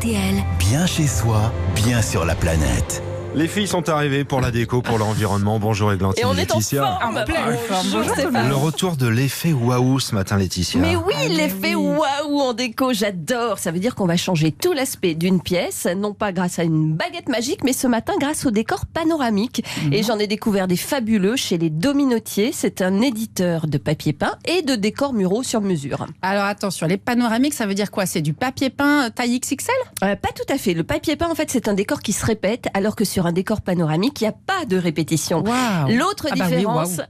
RTL. Bien chez soi, bien sur la planète. Les filles sont arrivées pour la déco, pour l'environnement. Bonjour Églantine Et on et est en Laetitia. forme. Bonjour Stéphane. Le retour de l'effet waouh ce matin, Laetitia. Mais oui, l'effet waouh en déco, j'adore. Ça veut dire qu'on va changer tout l'aspect d'une pièce, non pas grâce à une baguette magique, mais ce matin grâce au décor panoramique. Et j'en ai découvert des fabuleux chez les Dominotiers. C'est un éditeur de papier peint et de décors muraux sur mesure. Alors attention, les panoramiques, ça veut dire quoi? C'est du papier peint taille XXL? Pas tout à fait. Le papier peint, en fait, c'est un décor qui se répète, alors que sur un décor panoramique, il n'y a pas de répétition. Waouh. L'autre différence,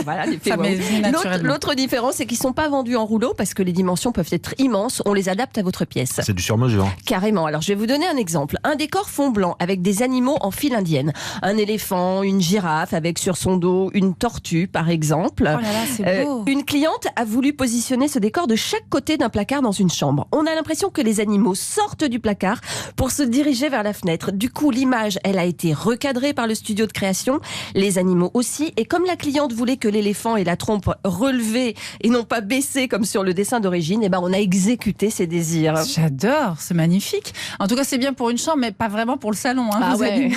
voilà, l'effet Ça waouh. m'est venu naturellement. L'autre différence, c'est qu'ils ne sont pas vendus en rouleau parce que les dimensions peuvent être immenses. On les adapte à votre pièce. C'est du sur-mesure. Carrément. Alors, je vais vous donner un exemple. Un décor fond blanc avec des animaux en file indienne. Un éléphant, une girafe avec sur son dos une tortue, par exemple. Oh là là, c'est beau. Une cliente a voulu positionner ce décor de chaque côté d'un placard dans une chambre. On a l'impression que les animaux sortent du placard pour se diriger vers la fenêtre. Du coup, l'image, elle a été recadrée par le studio de création, les animaux aussi. Et comme la cliente voulait que l'éléphant ait la trompe relevée et non pas baissée comme sur le dessin d'origine, on a exécuté ses désirs. J'adore, c'est magnifique. En tout cas, c'est bien pour une chambre, mais pas vraiment pour le salon. Hein, vous avez-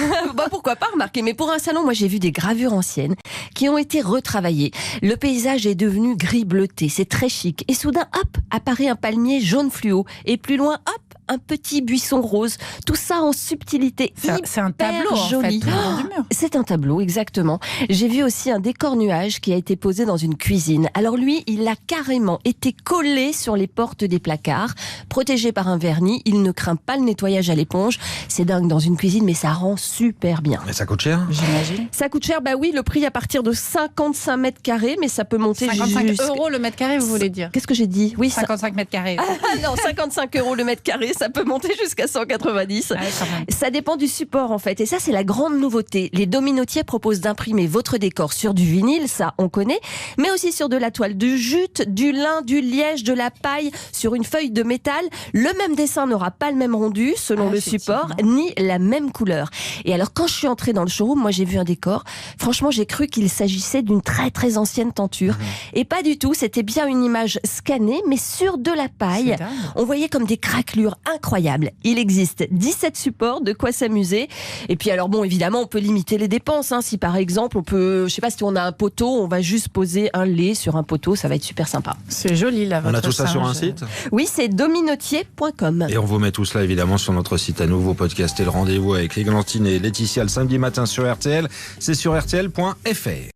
Pourquoi pas, remarquer. Mais pour un salon, moi j'ai vu des gravures anciennes qui ont été retravaillées. Le paysage est devenu gris bleuté, c'est très chic. Et soudain, hop, apparaît un palmier jaune fluo. Et plus loin, hop, un petit buisson rose. Tout ça en subtilité. C'est un tableau, joli. en fait, tout le long du mur. C'est un tableau, exactement. J'ai vu aussi un décor nuage qui a été posé dans une cuisine. Alors lui, il a carrément été collé sur les portes des placards, protégé par un vernis. Il ne craint pas le nettoyage à l'éponge. C'est dingue dans une cuisine, mais ça rend super bien. Mais ça coûte cher. J'imagine. Ça coûte cher, oui, le prix à partir de 55 mètres carrés, mais ça peut monter 55 jusqu'à... euros le mètre carré, vous voulez dire? Qu'est-ce que j'ai dit? Oui, 55 mètres carrés. non, 55 euros le mètre carré, ça peut monter jusqu'à 190. Ouais, quand même. Ça dépend du support en fait. Et ça, c'est la grande nouveauté. Les Dominotiers proposent d'imprimer votre décor sur du vinyle, ça on connaît, mais aussi sur de la toile de jute, du lin, du liège, de la paille, sur une feuille de métal. Le même dessin n'aura pas le même rendu selon le support, ni la même couleur. Et alors, quand je suis entrée dans le showroom, moi j'ai vu un décor. Franchement, j'ai cru qu'il s'agissait d'une très très ancienne tenture. Et pas du tout, c'était bien une image scannée, mais sur de la paille. C'est dingue. On voyait comme des craquelures incroyables. Il existe 17 supports, de quoi s'amuser. Et puis alors évidemment, on peut limiter les dépenses. Si par exemple, je sais pas, si on a un poteau, on va juste poser un lait sur un poteau, ça va être super sympa. C'est joli là. On a votre tout ça sur un singe. site. Oui, c'est dominotier.com. Et on vous met tout cela évidemment sur notre site à nouveau podcast et le rendez-vous avec Églantine et Laetitia le samedi matin sur RTL. C'est sur rtl.fr.